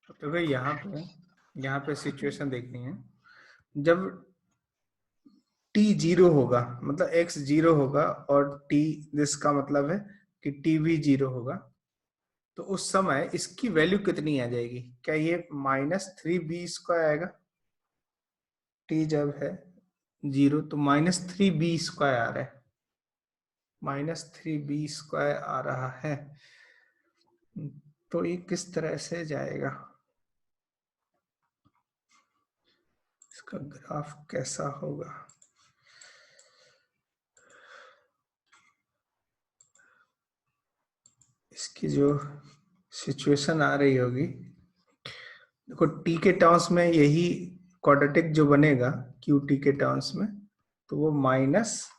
तो भाई यहाँ पे सिचुएशन देखनी है। जब t जीरो होगा, मतलब x जीरो होगा, और t जिसका मतलब है कि t भी जीरो होगा, तो उस समय इसकी वैल्यू कितनी आ जाएगी? क्या ये -3b² आएगा? t जब है जीरो तो -3b² आ रहा है, -3b² आ रहा है। तो ये किस तरह से जाएगा? इसका ग्राफ कैसा होगा? इसकी जो सिचुएशन आ रही होगी, देखो टी के टर्म्स में यही क्वाड्रेटिक जो बनेगा क्यू टी के टर्म्स में, तो वो माइनस,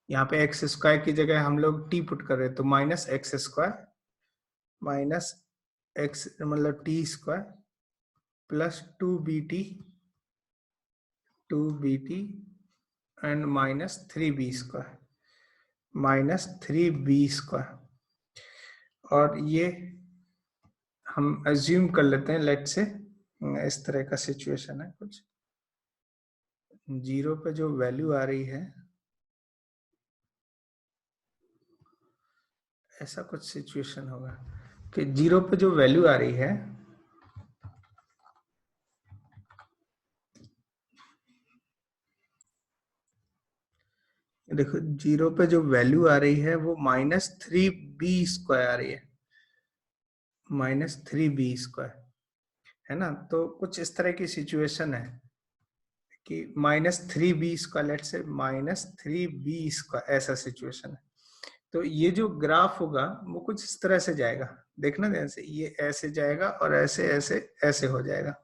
यहाँ पे x² की जगह हम लोग t पुट कर रहे हैं, तो -x² माइनस x मतलब t² plus 2bt and -3b², और ये हम अज्यूम कर लेते हैं, लेट से इस तरह का सिचुएशन है कुछ, जीरो पे जो वैल्यू आ रही है, ऐसा कुछ सिचुएशन होगा कि जीरो पे जो वैल्यू आ रही है, देखो जीरो पे जो वैल्यू आ रही है वो -3b² आ रही है, -3b² है ना। तो कुछ इस तरह की सिचुएशन है कि -3b², लेट से -3b², ऐसा सिचुएशन है। तो ये जो ग्राफ होगा वो कुछ इस तरह से जाएगा, देखना ध्यान से, ये ऐसे जाएगा और ऐसे ऐसे ऐसे हो जाएगा,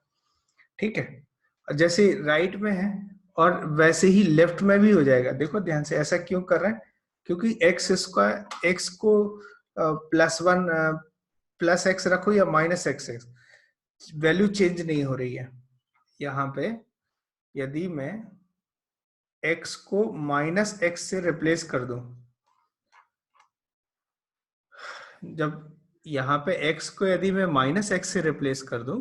ठीक है। और जैसे राइट में है और वैसे ही लेफ्ट में भी हो जाएगा। देखो ध्यान से, ऐसा क्यों कर रहे हैं? क्योंकि x को +1 प्लस x रखो या -x, वैल्यू चेंज नहीं हो रही है। यहाँ पे यदि मैं x को -x से रिप्लेस कर दूं, जब यहाँ पे x को यदि मैं -x से रिप्लेस कर दूं,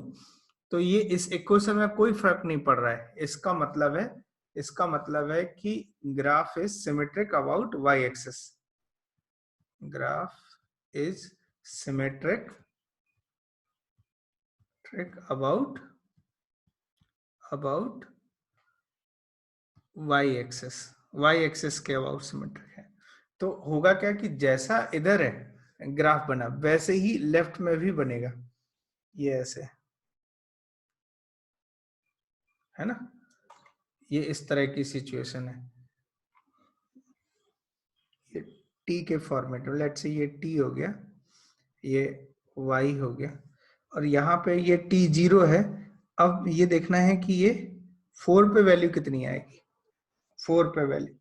तो ये इस इक्वेशन में कोई फर्क नहीं पड़ रहा है। इसका मतलब है कि graph is symmetric about y axis, graph is symmetric about y axis के अबाउट सिमेट्रिक है। तो होगा क्या कि जैसा इधर है ग्राफ बना, वैसे ही लेफ्ट में भी बनेगा, ये ऐसे है ना। ये इस तरह की सिचुएशन है, ये t के फॉर्मेट में, लेट्स से ये t हो गया, ये y हो गया, और यहाँ पे ये t जीरो है। अब ये देखना है कि ये 4 पे वैल्यू कितनी आएगी, 4 पे वैल्यू,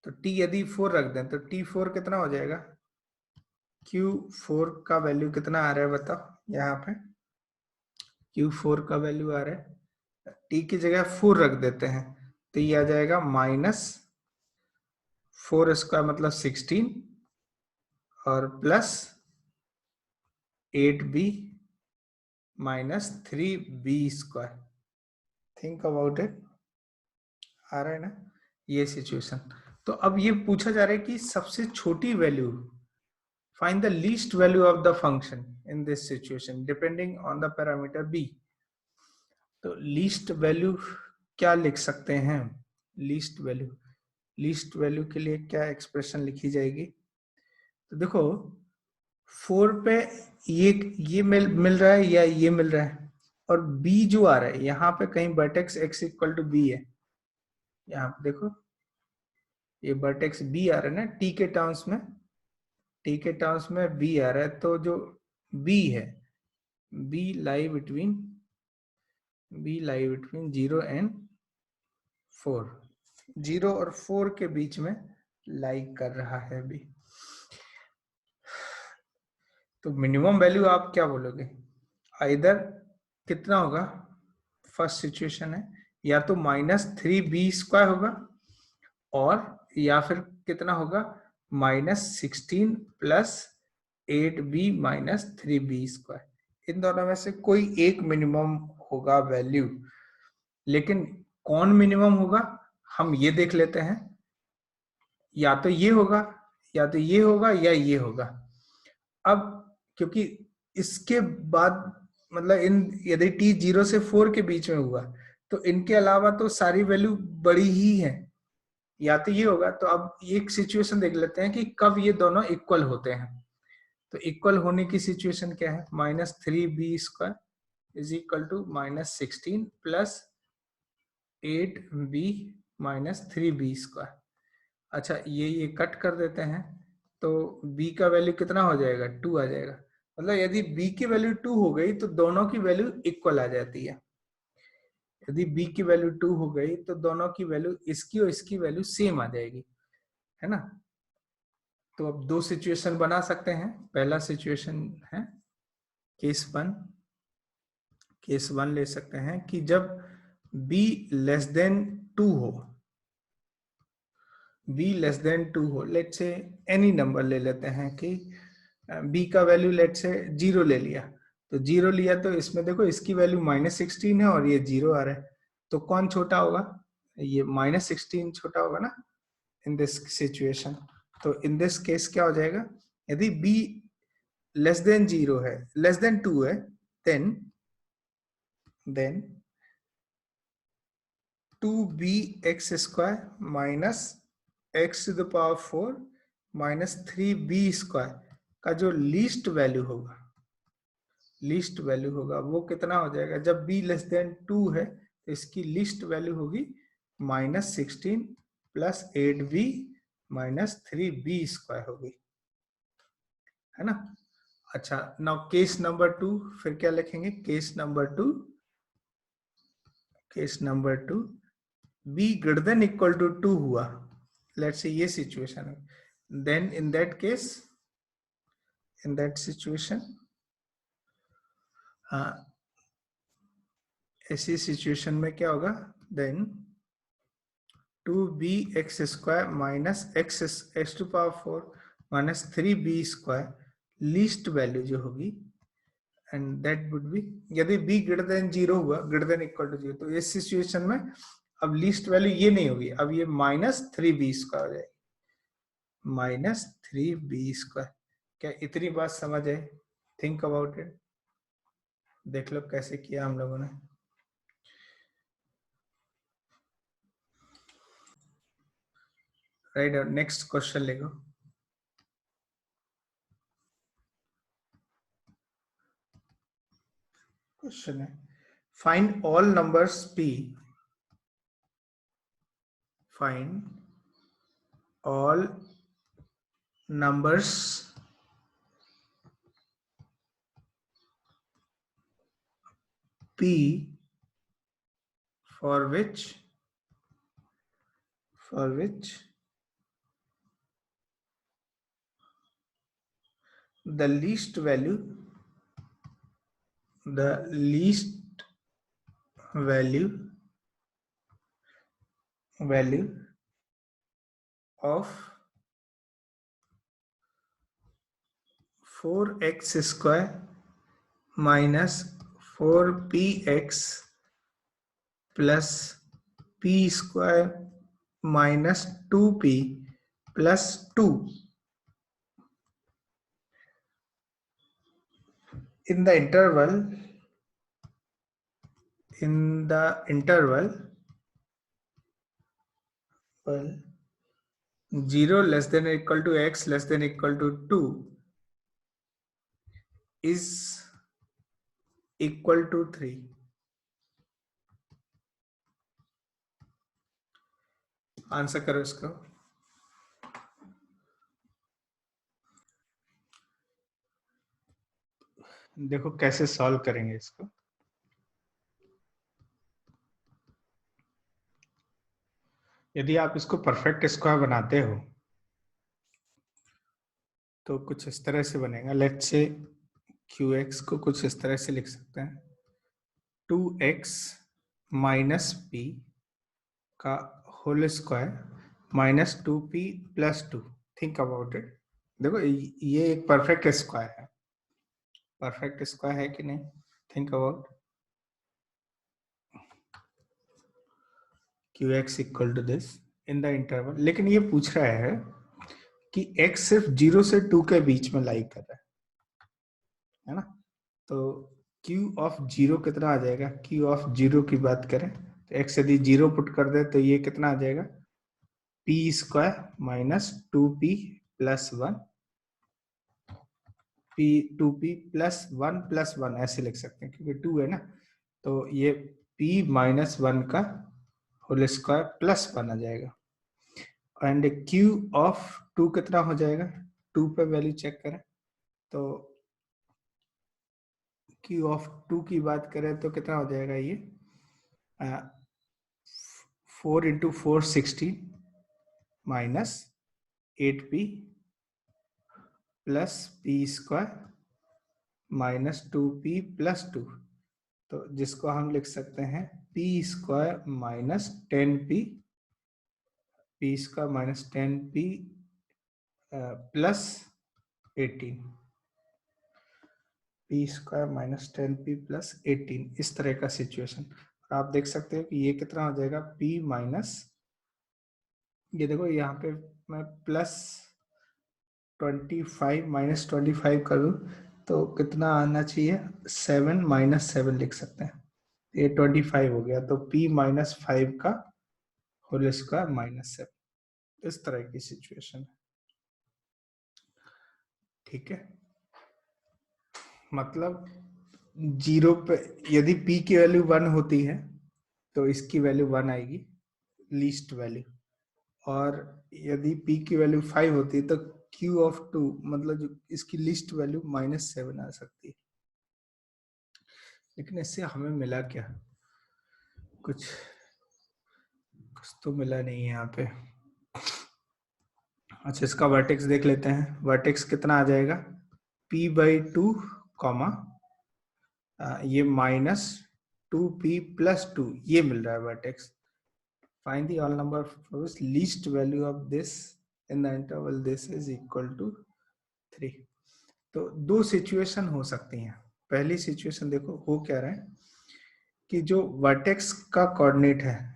तो t यदि 4 रख दें तो t4 कितना हो जाएगा? q4 का वैल्यू कितना आ रहा है बताओ? यहाँ पे q4 का वैल्यू आ रहा है, t की जगह 4 रख देते हैं, तो ये आ जाएगा -4² मतलब 16, और plus 8b -3b²। Think about it, आ रहा है ना ये सिचुएशन। तो अब ये पूछा जा रहा है कि सबसे छोटी value, find the least value of the function in this situation depending on the parameter b। तो लीस्ट वैल्यू क्या लिख सकते हैं? लीस्ट वैल्यू के लिए क्या एक्सप्रेशन लिखी जाएगी? तो देखो 4 पे ये मिल रहा है या ये मिल रहा है, और b जो आ रहा है यहाँ पे कहीं वर्टेक्स x = b है, यहाँ पे देखो ये वर्टेक्स b आ रहा है ना t के टर्म्स में, t के टर्म्स में b आ रहा है, तो जो b है, b लाई बिटवीन 0 एंड 4, 0 और 4 के बीच में लाई कर रहा है b। तो मिनिमम वैल्यू आप क्या बोलोगे? इधर कितना होगा? फर्स्ट सिचुएशन है, या तो -3b² होगा, और या फिर कितना होगा? -16 + 8b - 3b²। इन दोनों में से कोई एक मिनिमम होगा वैल्यू, लेकिन कौन मिनिमम होगा हम ये देख लेते हैं। या तो ये होगा, या तो ये होगा, या ये होगा। अब क्योंकि इसके बाद मतलब इन यदि t 0 से 4 के बीच में हुआ तो इनके अलावा तो सारी वैल्यू बड़ी ही है, या तो ये होगा। तो अब एक सिचुएशन देख लेते हैं कि कब ये दोनों इक्वल होते हैं। तो इक्वल होने की सिचुएशन क्या है, -3b² is equal to -16 plus 8b -3b²। अच्छा, ये कट कर देते हैं तो b का वैल्यू कितना हो जाएगा, 2 आ जाएगा। मतलब यदि b की वैल्यू 2 हो गई तो दोनों की वैल्यू इक्वल आ जाती है। यदि b की वैल्यू 2 हो गई तो दोनों की वैल्यू, इसकी और इसकी वैल्यू सेम आ जाएगी, है ना। तो अब दो सिचुएशन बना सकते हैं। पहला सिचुएशन है केस 1। केस 1 ले सकते हैं कि जब b लेस देन 2 हो, b लेस देन 2 हो, लेट से एनी नंबर ले लेते हैं कि b का वैल्यू लेट से 0 ले लिया। तो 0 लिया तो इसमें देखो इसकी वैल्यू -16 है और ये 0 आ रहा है, तो कौन छोटा होगा, ये -16 छोटा होगा ना इन दिस सिचुएशन। तो इन दिस केस क्या हो जाएगा, यदि b लेस देन 0 है, लेस देन 2 है, than 2bx² minus x to the power 4 minus 3b² का जो लीस्ट वैल्यू होगा, लीस्ट वैल्यू होगा वो कितना हो जाएगा। जब b लेस देन 2 है तो इसकी लीस्ट वैल्यू होगी -16 प्लस 8b माइनस 3b² होगी, है ना। अच्छा, नाउ केस नंबर 2, फिर क्या लिखेंगे, case number 2, case number 2 b greater than equal to 2 हुआ, लेट्स से ये सिचुएशन है, then in that case, in that situation, ऐसी सिचुएशन में क्या होगा, then 2bx² minus x to power 4 minus 3b² least value जो होगी, एंड दैट वुड बी, यदि b ग्रेटर देन 0 हुआ, ग्रेटर देन इक्वल टू 0, तो इस सिचुएशन में अब लीस्ट वैल्यू ये नहीं होगी, अब ये -3b² हो जाएगी, -3b²। क्या इतनी बात समझ है, थिंक अबाउट इट, देख लो कैसे किया हम लोगों ने। राइट, और नेक्स्ट क्वेश्चन लेगो। क्वेश्चन है find all numbers p, find all numbers p for which the least value of 4x² minus 4px plus p² minus 2p plus 2 in the interval 0 less than or equal to x less than or equal to 2 is equal to 3। Answer करो इसको। देखो कैसे solve करेंगे इसको। यदि आप इसको perfect square बनाते हो तो कुछ इस तरह से बनेगा। लेट्स से qx को कुछ इस तरह से लिख सकते हैं, 2x माइनस p का whole square minus 2p plus 2। Think about it. देखो ये एक परफेक्ट स्क्वायर है, परफेक्ट स्क्वायर है कि नहीं? Think about qx equal to this in the interval. लेकिन ये पूछ रहा है कि x सिर्फ 0 से 2 के बीच में लाई कर रहा है ना? तो q ऑफ 0 कितना आ जाएगा? q ऑफ 0 की बात करें तो x यदि 0 पुट कर दे तो ये कितना आ जाएगा? p square minus 2p plus 1 2p plus 1 ऐसे लिख सकते हैं क्योंकि 2 है ना, तो ये p माइनस 1 का होल स्क्वायर प्लस 1 आ जाएगा। एंड q ऑफ 2 कितना हो जाएगा? 2 पे वैल्यू चेक करें तो q ऑफ 2 की बात करें तो कितना हो जाएगा? ये 4 into 4 16 minus 8p plus p square minus 2p plus 2, तो जिसको हम लिख सकते हैं p square minus 10p minus 10p plus 18, p square minus 10p plus 18, इस तरह का सिचुएशन। आप देख सकते हो कि ये कितना हो जाएगा? p माइनस, ये देखो यहाँ पे मैं प्लस 25 माइनस 25 करूँ तो कितना आना चाहिए? 7 माइनस 7 लिख सकते हैं, ये 25 हो गया, तो p माइनस 5 का होल स्क्वायर माइनस 7, इस तरह की सिचुएशन है। ठीक है, मतलब 0 पे यदि p की वैल्यू 1 होती है तो इसकी वैल्यू 1 आएगी, लीस्ट वैल्यू, और यदि p की वैल्यू 5 होती है तो q ऑफ 2 मतलब जो इसकी लीस्ट वैल्यू -7 आ सकती है। लेकिन इससे हमें मिला क्या? कुछ तो मिला नहीं है यहाँ पे। अच्छा, इसका वर्टेक्स देख लेते हैं। वर्टेक्स कितना आ जाएगा? p/2 कॉमा ये -2p प्लस 2, ये मिल रहा है vertex. Find the all number for which least value of this in the interval this is equal to 3। तो दो सिचुएशन हो सकती हैं। पहली सिचुएशन देखो हो क्या रहा है कि जो वर्टेक्स का कोऑर्डिनेट है,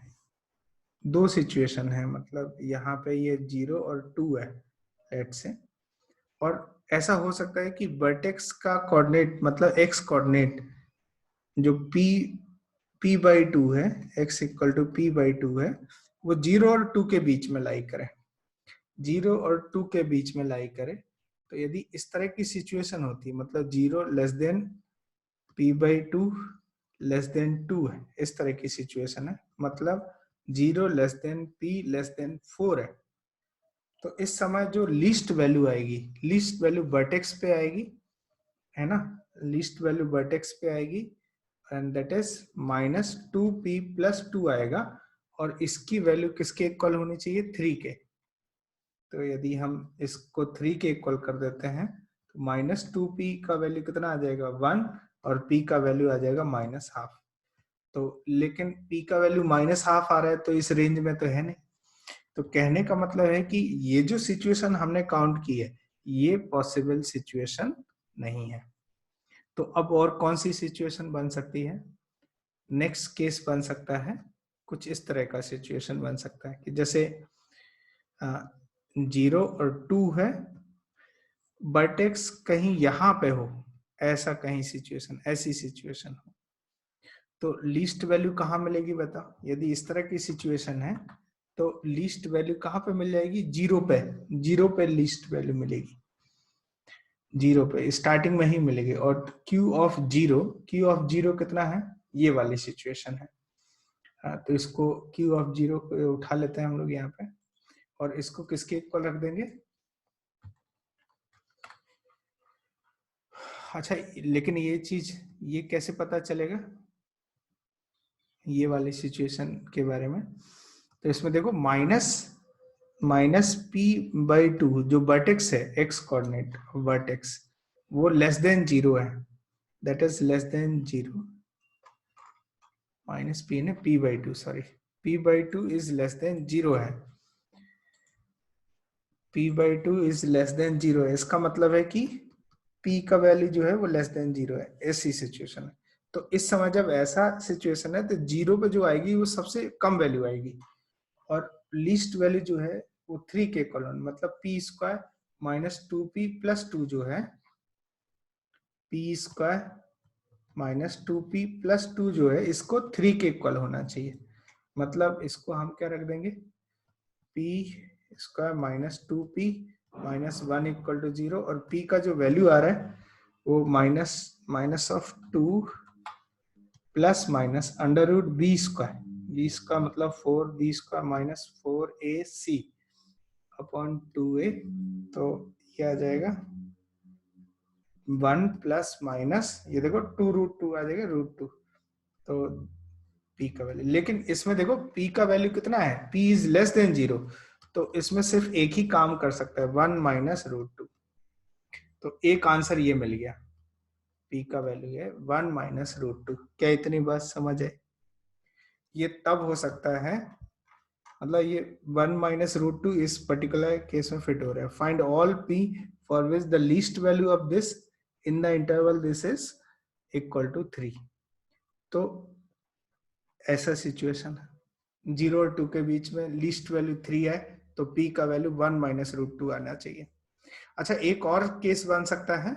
दो सिचुएशन है, मतलब यहाँ पे ये 0 और 2 है लेट से, और ऐसा हो सकता है कि वर्टेक्स का कोऑर्डिनेट मतलब x कोऑर्डिनेट जो p/2 है, x इक्वल टू p/2 है, वो 0 और 2 के बीच में लाई करे, 0 और 2 के बीच में लाई करे। तो यदि इस तरह की सिचुएशन होती, मतलब 0 less than p/2 less than 2 है, इस तरह की सिचुएशन है, मतलब 0 less than p less than 4 है, तो इस समय जो लीस्ट वैल्यू आएगी, लीस्ट वैल्यू वर्टेक्स पे आएगी, है ना, लीस्ट वैल्यू वर्टेक्स पे आएगी, and that is -2p plus 2 आएगा, और इसकी वैल्यू किसके इक्वल होनी चाहिए? 3 के। तो यदि हम इसको 3 के इक्वल कर देते हैं तो -2p का वैल्यू कितना आ जाएगा? 1, और p का वैल्यू आ जाएगा -12। तो लेकिन p का वैल्यू -12 आ रहा है तो इस रेंज में तो है नहीं। तो कहने का मतलब है कि ये जो सिचुएशन हमने काउंट की है ये पॉसिबल सिचुएशन नहीं है। तो अब और कौन सी सिचुएशन बन सकती है? नेक्स्ट केस बन सकता है, कुछ इस तरह का सिचुएशन बन सकता है कि जैसे 0 और 2 है, वर्टेक्स कहीं यहाँ पे हो, ऐसा कहीं सिचुएशन, ऐसी सिचुएशन हो, तो लीस्ट वैल्यू कहाँ मिलेगी बताओ? यदि इस तरह की सिचुएशन है तो लीस्ट वैल्यू कहाँ पे मिल जाएगी? 0 पे, 0 पे लीस्ट वैल्यू मिलेगी, 0 पे स्टार्टिंग में ही मिलेगी। और Q ऑफ 0 कितना है? ये वाली सिचुएशन है। तो इसको Q ऑफ 0 को उठा लेते हैं हम लोग यहाँ पे, और इसको किसके इक्वल रख देंगे? अच्छा, लेकिन ये चीज ये कैसे पता चलेगा ये वाली सिचुएशन के बारे में? तो इसमें देखो -p/2 जो वर्टेक्स है, x कोऑर्डिनेट वर्टेक्स, वो लेस देन 0 है, that is less than 0, -p ने p/2 sorry, p/2 is less than 0 है, p/2 इज लेस देन 0 है। इसका मतलब है कि p का वैल्यू जो है वो लेस देन 0 है, ऐसी सिचुएशन है। तो इस समय जब ऐसा सिचुएशन है तो 0 पे जो आएगी वो सबसे कम वैल्यू आएगी, और लीस्ट वैल्यू जो है वो 3 के कॉलन, मतलब P square minus 2p plus 2 जो है, P square minus 2p plus 2 जो है इसको 3 के इक्वल होना चाहिए। मतलब इसको हम क्या रख देंगे, p square minus 2p minus 1 equal to 0, और p का जो वैल्यू आ रहा है वो minus minus of 2 plus minus under root B square, B square मतलब 4b square minus 4ac upon 2a। तो क्या आ जाएगा 1 प्लस माइनस, ये देखो 2√2 आ जाएगा √2। तो p का वैल्यू, लेकिन इसमें देखो p का वैल्यू कितना है, p इज लेस देन 0, तो इसमें सिर्फ एक ही काम कर सकता है 1 माइनस √2। तो एक आंसर ये मिल गया, p का वैल्यू है 1 माइनस √2। क्या इतनी बात समझ है? ये तब हो सकता है, मतलब ये 1 माइनस √2 इस पर्टिकुलर केस में फिट हो रहा है। Find all p for which the least value of this in the interval this is equal to 3। तो ऐसा सिचुएशन है 0 और 2 के बीच में लीस्ट वैल्यू 3 है, तो p का वैल्यू 1 माइनस √2 आना चाहिए। अच्छा, एक और केस बन सकता है,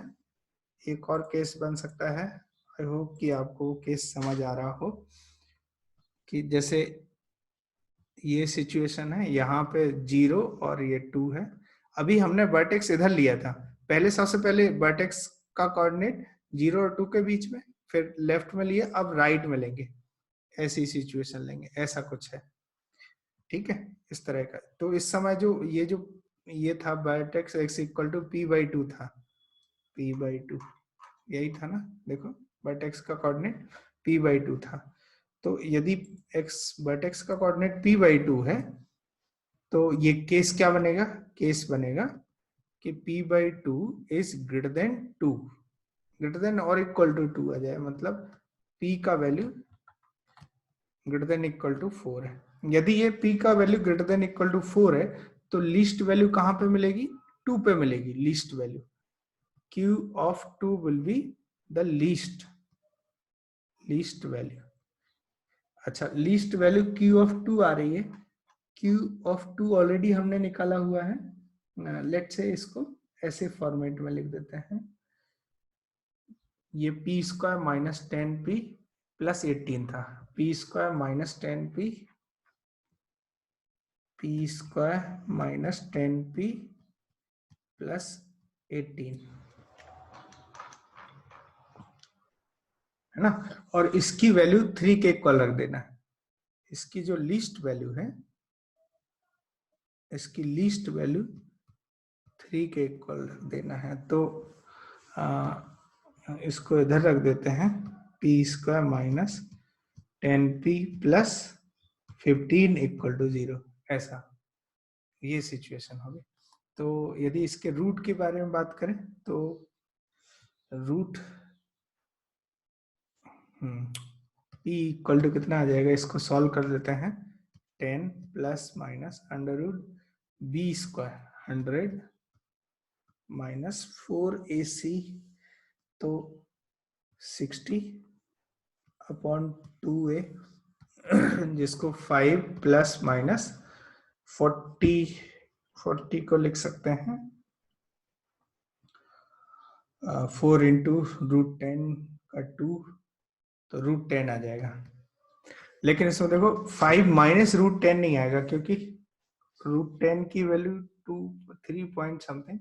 एक और केस बन सकता है, आई होप कि आपको केस समझ आ रहा हो, कि जैसे ये सिचुएशन है, यहाँ पे 0 और ये 2 है। अभी हमने वर्टेक्स इधर लिया था, पहले सबसे पहले वर्टेक्स का कोऑर्डिनेट 0 और 2 के बीच में, फिर लेफ्ट में लिए, अब राइट में लेंगे, ऐसी सिचुएशन लेंगे, ऐसा कुछ है, ठीक है, इस तरह का। तो इस समय जो ये था vertex x equal to p/2 था, p/2 यही था ना, देखो वर्टेक्स का कोऑर्डिनेट p/2 था। तो यदि x वर्टेक्स का कोऑर्डिनेट p/2 है, तो ये केस क्या बनेगा, केस बनेगा कि p/2 is greater than 2, greater than और इक्वल टू 2 आ जाए, मतलब p का value greater than equal to 4 है। यदि ये p का value greater than equal to 4 है, तो लीस्ट वैल्यू कहां पे मिलेगी, 2 पे मिलेगी least value. q of 2 will be the least value. अच्छा, लीस्ट वैल्यू q ऑफ 2 आ रही है, q ऑफ 2 ऑलरेडी हमने निकाला हुआ है। लेट से इसको ऐसे फॉर्मेट में लिख देते हैं, ये p square minus 10p plus 18 था, p square minus 10p, p square minus 10p plus 18 है ना, और इसकी वैल्यू 3 के इक्वल रख देना है। इसकी जो लीस्ट वैल्यू है, इसकी लीस्ट वैल्यू 3 के इक्वल रख देना है। तो इसको इधर रख देते हैं, p square minus 10p plus 15 equal to 0, ऐसा ये सिचुएशन होगी। तो यदि इसके रूट के बारे में बात करें, तो रूट p इक्वल टू कितना आ जाएगा, इसको सॉल्व कर देते हैं, 10 plus minus under root B square 100 minus 4ac, तो 60 अपॉन 2a, जिसको 5 प्लस माइनस 40 को लिख सकते हैं 4 इंटू √10 का 2, तो √10 आ जाएगा। लेकिन इसमें देखो 5 माइनस √10 नहीं आएगा, क्योंकि √10 की वैल्यू 3 पॉइंट समथिंग,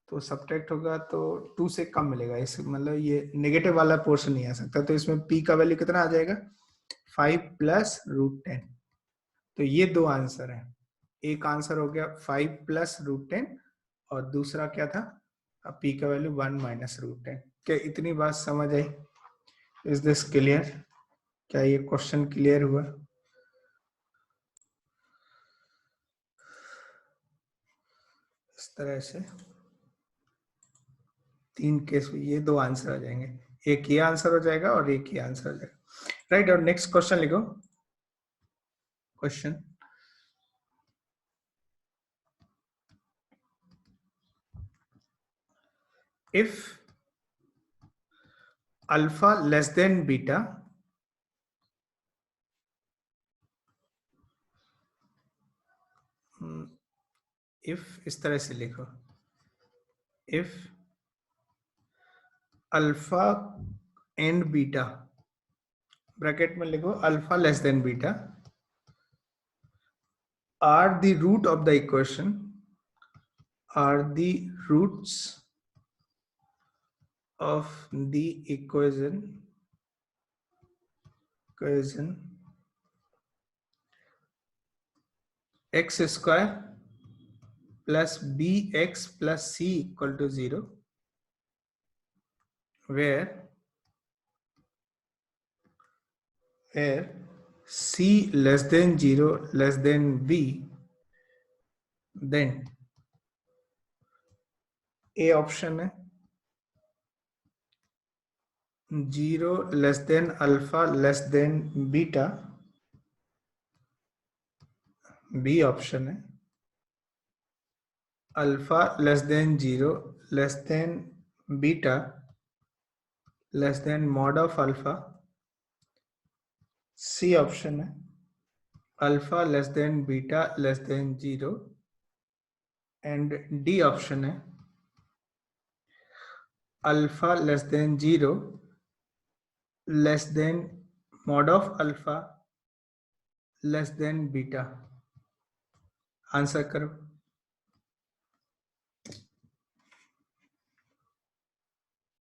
तो सब्ट्रैक्ट होगा तो 2 से कम मिलेगा, इस मतलब ये नेगेटिव वाला पोर्शन नहीं आ सकता। तो इसमें p का वैल्यू कितना आ जाएगा, 5 प्लस √10। तो ये दो आंसर है, एक आंसर हो गया 5 प्लस √10, और दूसरा क्या था, अब p का वैल्यू 1 माइनस √10। क्या इतनी बात समझ आई? Is this clear? क्या ये क्वेश्चन क्लियर हुआ? इस तरह से 3 केस में ये दो आंसर आ जाएंगे, एक ये आंसर हो जाएगा और एक ये आंसर हो जाएगा, राइट। और नेक्स्ट क्वेश्चन लिखो, question if alpha less than beta, if इस तरह से लिखो, if alpha and beta, bracket में लिखो alpha less than beta, are the root of the equation, are the roots of the equation x square plus bx plus c equal to 0, where c less than 0 less than b, then a option है 0 less than alpha less than beta, b option है alpha less than 0 less than beta less than mod of alpha, c option है alpha less than beta less than 0, and d option है alpha less than 0 less than mod of alpha less than beta. Answer करो।